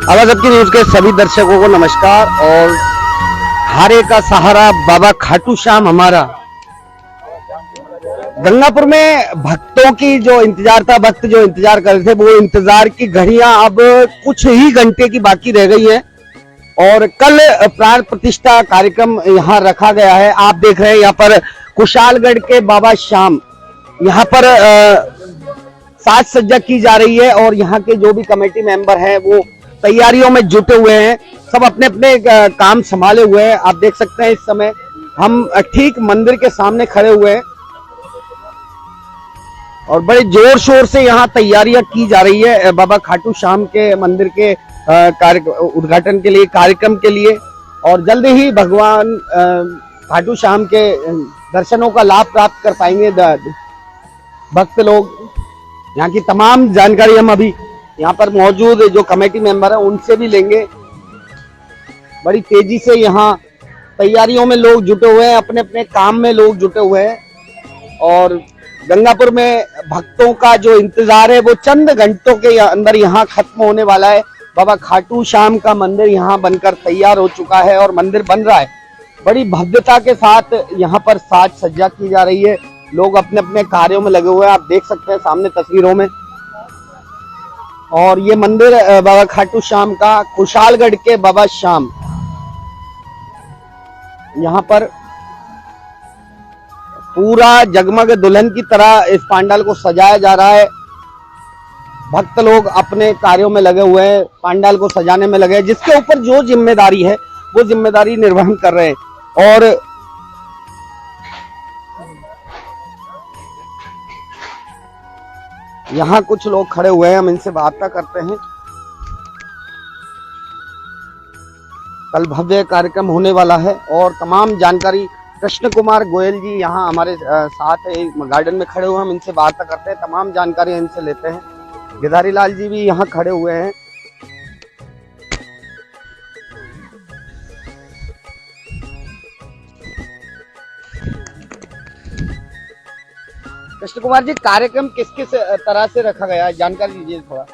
आवाज आपकी न्यूज के सभी दर्शकों को नमस्कार। और हारे का सहारा बाबा खाटू श्याम हमारा। गंगापुर में भक्तों की जो इंतजार था, भक्त जो इंतजार कर रहे थे, वो इंतजार की घड़ियां अब कुछ ही घंटे की बाकी रह गई है। और कल प्राण प्रतिष्ठा कार्यक्रम यहाँ रखा गया है। आप देख रहे हैं यहाँ पर कुशालगढ़ के बाबा श्याम, यहाँ पर साज सज्जा की जा रही है। और यहाँ के जो भी कमेटी मेंबर हैं वो तैयारियों में जुटे हुए हैं, सब अपने अपने काम संभाले हुए हैं। आप देख सकते हैं इस समय हम ठीक मंदिर के सामने खड़े हुए हैं और बड़े जोर शोर से यहाँ तैयारियां की जा रही है बाबा खाटू श्याम के मंदिर के उद्घाटन के लिए, कार्यक्रम के लिए। और जल्द ही भगवान खाटू श्याम के दर्शनों का लाभ प्राप्त कर पाएंगे भक्त लोग। यहाँ की तमाम जानकारी हम अभी यहाँ पर मौजूद जो कमेटी मेंबर है उनसे भी लेंगे। बड़ी तेजी से यहाँ तैयारियों में लोग जुटे हुए हैं, अपने अपने काम में लोग जुटे हुए हैं। और गंगापुर में भक्तों का जो इंतजार है वो चंद घंटों के अंदर यहाँ खत्म होने वाला है। बाबा खाटू श्याम का मंदिर यहाँ बनकर तैयार हो चुका है और मंदिर बन रहा है। बड़ी भव्यता के साथ यहाँ पर साज सज्जा की जा रही है, लोग अपने अपने कार्यों में लगे हुए हैं। आप देख सकते हैं सामने तस्वीरों में। और ये मंदिर बाबा खाटू श्याम का, कुशालगढ़ के बाबा श्याम, यहाँ पर पूरा जगमग दुल्हन की तरह इस पंडाल को सजाया जा रहा है। भक्त लोग अपने कार्यों में लगे हुए हैं, पंडाल को सजाने में लगे हैं। जिसके ऊपर जो जिम्मेदारी है वो जिम्मेदारी निर्वहन कर रहे हैं। और यहाँ कुछ लोग खड़े हुए हैं, हम इनसे वार्ता करते हैं। कल भव्य कार्यक्रम होने वाला है और तमाम जानकारी कृष्ण कुमार गोयल जी यहाँ हमारे साथ गार्डन में खड़े हुए हैं, हम इनसे वार्ता करते हैं, तमाम जानकारी इनसे लेते हैं। गिधारी लाल जी भी यहाँ खड़े हुए हैं। कृष्ण कुमार जी, कार्यक्रम किस किस तरह से रखा गया है, जानकारी दीजिए थोड़ा।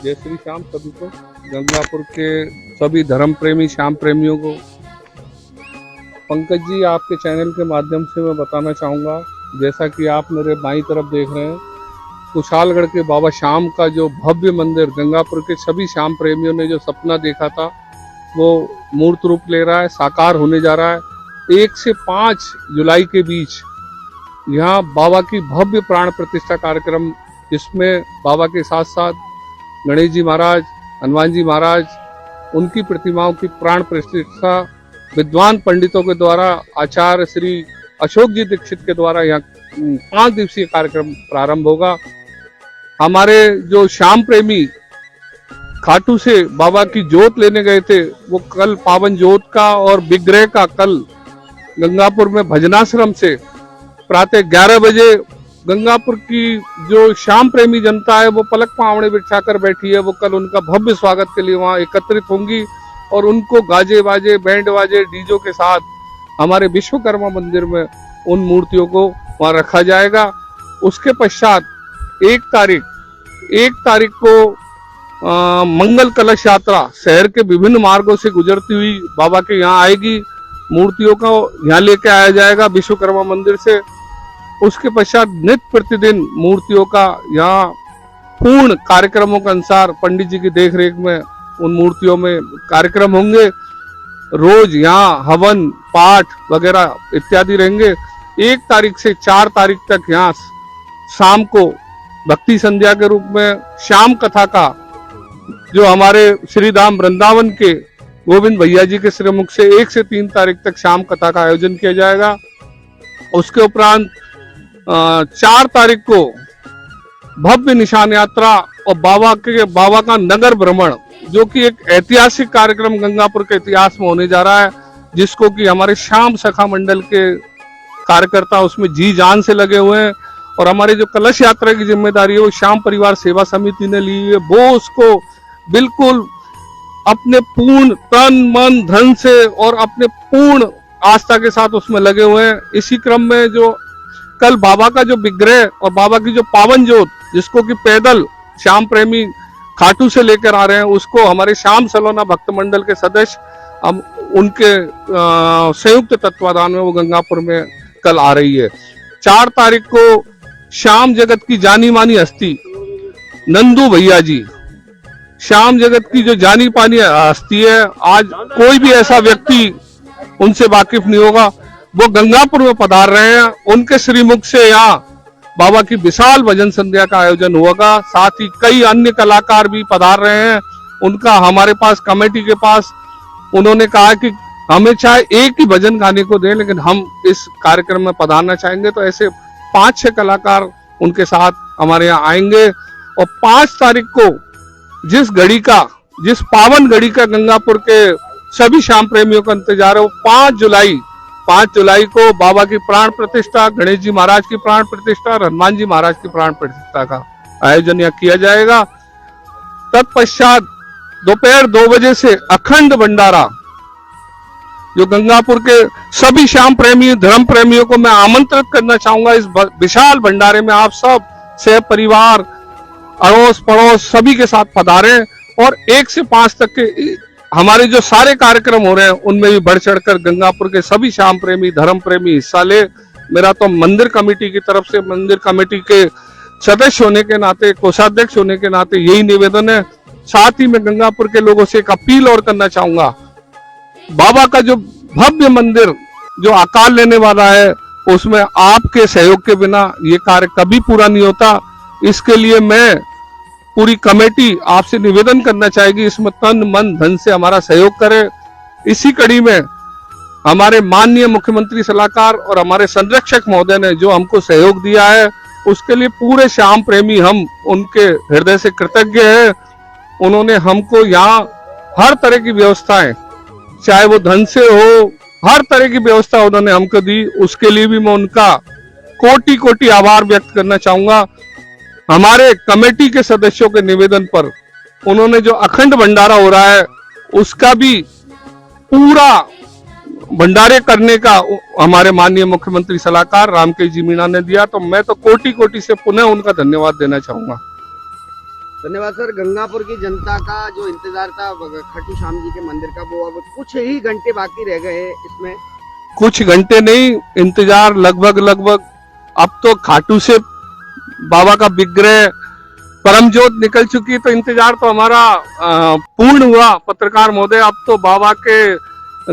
जय श्री श्याम सभी को, गंगापुर के सभी धर्म प्रेमी श्याम प्रेमियों को। पंकज जी, आपके चैनल के माध्यम से मैं बताना चाहूँगा, जैसा कि आप मेरे बाईं तरफ देख रहे हैं, कुशालगढ़ के बाबा श्याम का जो भव्य मंदिर गंगापुर के सभी श्याम प्रेमियों ने जो सपना देखा था वो मूर्त रूप ले रहा है, साकार होने जा रहा है। 1 से 5 जुलाई के बीच यहाँ बाबा की भव्य प्राण प्रतिष्ठा कार्यक्रम, जिसमें बाबा के साथ साथ गणेश जी महाराज, हनुमान जी महाराज, उनकी प्रतिमाओं की प्राण प्रतिष्ठा विद्वान पंडितों के द्वारा, आचार्य श्री अशोक जी दीक्षित के द्वारा यहाँ 5 दिवसीय कार्यक्रम प्रारंभ होगा। हमारे जो श्याम प्रेमी खाटू से बाबा की जोत लेने गए थे, वो कल पावन जोत का और विग्रह का कल गंगापुर में भजनाश्रम से प्रातः 11 बजे गंगापुर की जो श्याम प्रेमी जनता है वो पलक पावड़े बिछाकर बैठी है, वो कल उनका भव्य स्वागत के लिए वहाँ एकत्रित होंगी और उनको गाजे बाजे, बैंड बाजे, डीजो के साथ हमारे विश्वकर्मा मंदिर में उन मूर्तियों को वहाँ रखा जाएगा। उसके पश्चात 1 तारीख को मंगल कलश यात्रा शहर के विभिन्न मार्गों से गुजरती हुई बाबा के यहाँ आएगी। मूर्तियों को यहाँ लेके आया जाएगा विश्वकर्मा मंदिर से। उसके पश्चात नित्य प्रतिदिन मूर्तियों का यहाँ पूर्ण कार्यक्रमों के अनुसार पंडित जी की देखरेख में उन मूर्तियों में कार्यक्रम होंगे। रोज यहाँ हवन, पाठ वगैरह इत्यादि रहेंगे। 1 तारीख से 4 तारीख तक यहाँ शाम को भक्ति संध्या के रूप में श्याम कथा का, जो हमारे श्री धाम वृंदावन के गोविंद भैया जी के श्रीमुख से 1 से 3 तारीख तक श्याम कथा का आयोजन किया जाएगा। उसके उपरांत 4 तारीख को भव्य निशान यात्रा और बाबा का नगर भ्रमण, जो कि एक ऐतिहासिक कार्यक्रम गंगापुर के इतिहास में होने जा रहा है, जिसको कि हमारे श्याम सखा मंडल के कार्यकर्ता उसमें जी जान से लगे हुए हैं। और हमारे जो कलश यात्रा की जिम्मेदारी है वो श्याम परिवार सेवा समिति ने ली है। वो उसको बिल्कुल अपने पूर्ण तन मन धन से और अपने पूर्ण आस्था के साथ उसमें लगे हुए हैं। इसी क्रम में जो कल बाबा का जो विग्रह और बाबा की जो पावन जोत, जिसको कि पैदल श्याम प्रेमी खाटू से लेकर आ रहे हैं, उसको हमारे श्याम सलोना भक्त मंडल के सदस्य हम उनके संयुक्त तत्वाधान में वो गंगापुर में कल आ रही है। 4 तारीख को श्याम जगत की जानी मानी हस्ती नंदू भैया जी, श्याम जगत की जो जानी पानी हस्ती है, आज कोई भी ऐसा व्यक्ति उनसे वाकिफ नहीं होगा, वो गंगापुर में पधार रहे हैं। उनके श्रीमुख से यहाँ बाबा की विशाल भजन संध्या का आयोजन होगा। साथ ही कई अन्य कलाकार भी पधार रहे हैं। उनका हमारे पास कमेटी के पास उन्होंने कहा कि हमें चाहे एक ही भजन गाने को दें, लेकिन हम इस कार्यक्रम में पधारना चाहेंगे। तो ऐसे 5-6 कलाकार उनके साथ हमारे यहाँ आएंगे। और 5 तारीख को जिस पावन घड़ी का गंगापुर के सभी श्याम प्रेमियों का इंतजार है, वो 5 जुलाई को बाबा की प्राण प्रतिष्ठा, गणेश जी महाराज की प्राण प्रतिष्ठा और हनुमान जी महाराज की प्राण प्रतिष्ठा का आयोजन यहाँ किया जाएगा। तत्पश्चात दोपहर 2 बजे से अखंड भंडारा, जो गंगापुर के सभी श्याम प्रेमी धर्म प्रेमियों को मैं आमंत्रित करना चाहूंगा। इस विशाल भंडारे में आप सब सह परिवार, अड़ोस पड़ोस सभी के साथ पधारें और 1 से 5 तक के हमारे जो सारे कार्यक्रम हो रहे हैं उनमें भी बढ़ चढ़कर गंगापुर के सभी श्याम प्रेमी धर्म प्रेमी हिस्सा ले। मेरा तो मंदिर कमेटी की तरफ से, मंदिर कमेटी के सदस्य होने के नाते, कोषाध्यक्ष होने के नाते यही निवेदन है। साथ ही मैं गंगापुर के लोगों से एक अपील और करना चाहूंगा, बाबा का जो भव्य मंदिर जो आकार लेने वाला है, उसमें आपके सहयोग के बिना ये कार्य कभी पूरा नहीं होता। इसके लिए मैं पूरी कमेटी आपसे निवेदन करना चाहेगी, इसमें तन मन धन से हमारा सहयोग करे। इसी कड़ी में हमारे माननीय मुख्यमंत्री सलाहकार और हमारे संरक्षक महोदय ने जो हमको सहयोग दिया है, उसके लिए पूरे श्याम प्रेमी हम उनके हृदय से कृतज्ञ हैं। उन्होंने हमको यहाँ हर तरह की व्यवस्थाएं, चाहे वो धन से हो, हर तरह की व्यवस्था उन्होंने हमको दी। उसके लिए भी मैं उनका कोटि कोटि आभार व्यक्त करना चाहूंगा। हमारे कमेटी के सदस्यों के निवेदन पर उन्होंने जो अखंड भंडारा हो रहा है, उसका भी पूरा भंडारे करने का हमारे माननीय मुख्यमंत्री सलाहकार रामकेश जी मीणा ने दिया। तो मैं तो कोटि कोटि से पुनः उनका धन्यवाद देना चाहूंगा। धन्यवाद सर। गंगापुर की जनता का जो इंतजार था खाटू श्याम जी के मंदिर का, वो अब कुछ ही घंटे बाकी रह गए हैं। इसमें कुछ घंटे नहीं, इंतजार लगभग अब तो खाटू से बाबा का विग्रह परमज्योत निकल चुकी है, तो इंतजार तो हमारा पूर्ण हुआ। पत्रकार महोदय, अब तो बाबा के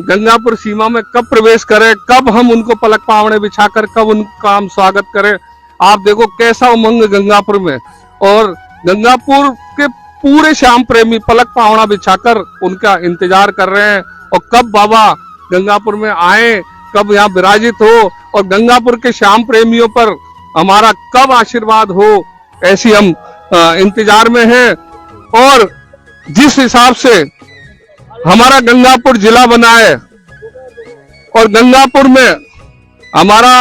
गंगापुर सीमा में कब प्रवेश करें, कब हम उनको पलक पावड़े बिछाकर कब उनका हम स्वागत करें। आप देखो कैसा उमंग गंगापुर में, और गंगापुर के पूरे श्याम प्रेमी पलक पावड़ा बिछाकर उनका इंतजार कर रहे हैं। और कब बाबा गंगापुर में आए, कब यहाँ विराजित हो, और गंगापुर के श्याम प्रेमियों पर हमारा कब आशीर्वाद हो, ऐसी हम इंतजार में हैं। और जिस हिसाब से हमारा गंगापुर जिला बना है, और गंगापुर में हमारा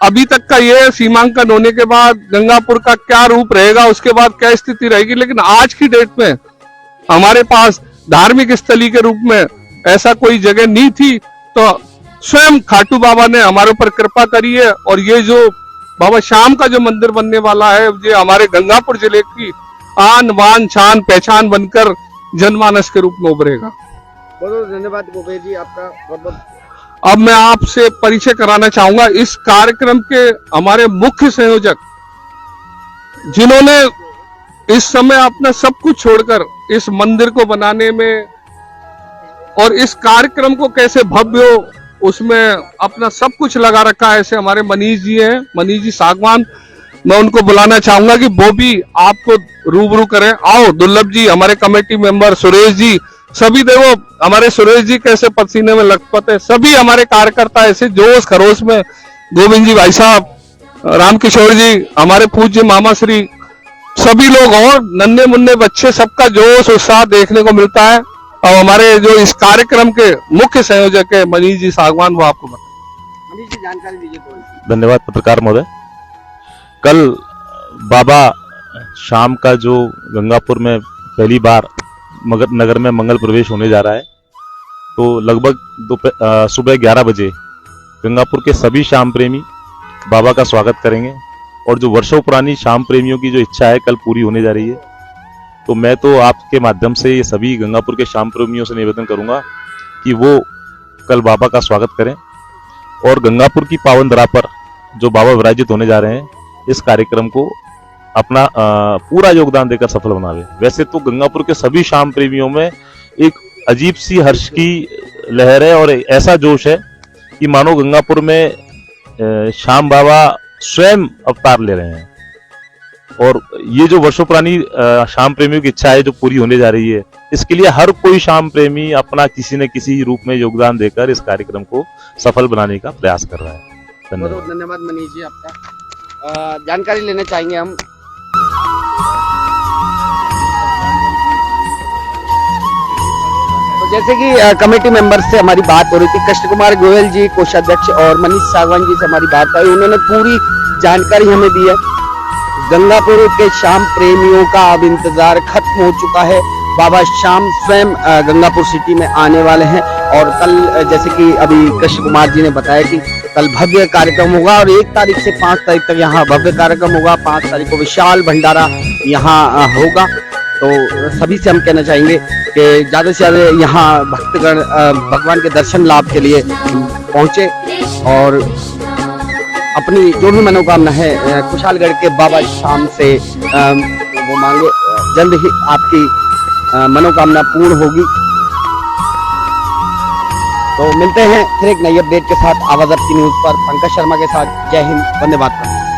अभी तक का ये सीमांकन होने के बाद गंगापुर का क्या रूप रहेगा, उसके बाद क्या स्थिति रहेगी, लेकिन आज की डेट में हमारे पास धार्मिक स्थली के रूप में ऐसा कोई जगह नहीं थी। तो स्वयं खाटू बाबा ने हमारे ऊपर कृपा करी है, और ये जो बाबा श्याम का जो मंदिर बनने वाला है, ये हमारे गंगापुर जिले की आन बान शान पहचान बनकर जनमानस के रूप में उभरेगा। बहुत बहुत धन्यवाद गोपे जी, आपका बहुत बहुत। अब मैं आपसे परिचय कराना चाहूंगा इस कार्यक्रम के हमारे मुख्य संयोजक, जिन्होंने इस समय अपना सब कुछ छोड़कर इस मंदिर को बनाने में और इस कार्यक्रम को कैसे भव्य हो उसमें अपना सब कुछ लगा रखा है। ऐसे हमारे मनीष जी हैं, मनीष जी सागवान, मैं उनको बुलाना चाहूंगा कि वो भी आपको रूबरू करें। आओ दुर्लभ जी, हमारे कमेटी मेंबर सुरेश जी, सभी देखो हमारे सुरेश जी कैसे पसीने में लथपथ है। सभी हमारे कार्यकर्ता ऐसे जोश खरोश में, गोविंद जी भाई साहब, रामकिशोर जी, हमारे पूज्य मामा श्री, सभी लोग और नन्हे मुन्ने बच्चे, सबका जोश उत्साह देखने को मिलता है। और हमारे जो इस कार्यक्रम के मुख्य संयोजक है मनीष जी सागवान, वो आपको बताएं। मनीष जी जानकारी दीजिए थोड़ी। धन्यवाद पत्रकार महोदय। कल बाबा शाम का जो गंगापुर में पहली बार नगर में मंगल प्रवेश होने जा रहा है, तो लगभग सुबह 11 बजे गंगापुर के सभी शाम प्रेमी बाबा का स्वागत करेंगे। और जो वर्षों पुरानी शाम प्रेमियों की जो इच्छा है कल पूरी होने जा रही है। तो मैं तो आपके माध्यम से ये सभी गंगापुर के श्याम प्रेमियों से निवेदन करूंगा कि वो कल बाबा का स्वागत करें और गंगापुर की पावन धरा पर जो बाबा विराजित होने जा रहे हैं इस कार्यक्रम को अपना पूरा योगदान देकर सफल बनावे। वैसे तो गंगापुर के सभी श्याम प्रेमियों में एक अजीब सी हर्ष की लहर है और ऐसा जोश है कि मानो गंगापुर में श्याम बाबा स्वयं अवतार ले रहे हैं और ये जो वर्षों पुरानी श्याम प्रेमियों की इच्छा है जो पूरी होने जा रही है, इसके लिए हर कोई श्याम प्रेमी अपना किसी न किसी रूप में योगदान देकर इस कार्यक्रम को सफल बनाने का प्रयास कर रहा है। बहुत बहुत धन्यवाद मनीष जी आपका। जानकारी लेना चाहेंगे हम। तो जैसे कि कमेटी मेंबर से हमारी बात हो रही थी, कृष्ण कुमार गोयल जी कोषाध्यक्ष और मनीष सागवान जी से हमारी बात आई, उन्होंने पूरी जानकारी हमें दी है। गंगापुर के श्याम प्रेमियों का अब इंतजार खत्म हो चुका है। बाबा श्याम स्वयं गंगापुर सिटी में आने वाले हैं और कल जैसे कि अभी कृष्ण कुमार जी ने बताया कि कल भव्य कार्यक्रम होगा और 1 तारीख से 5 तारीख तक यहाँ भव्य कार्यक्रम होगा। 5 तारीख को विशाल भंडारा यहाँ होगा। तो सभी से हम कहना चाहेंगे कि ज़्यादा से ज़्यादा यहाँ भक्तगण भगवान के दर्शन लाभ के लिए पहुँचे और अपनी जो भी मनोकामना है कुशालगढ़ के बाबा श्याम से वो मांगे। जल्द ही आपकी मनोकामना पूर्ण होगी। तो मिलते हैं फिर एक नई अपडेट के साथ आवाज आपकी न्यूज पर। पंकज शर्मा के साथ, जय हिंद, वंदे मातरम।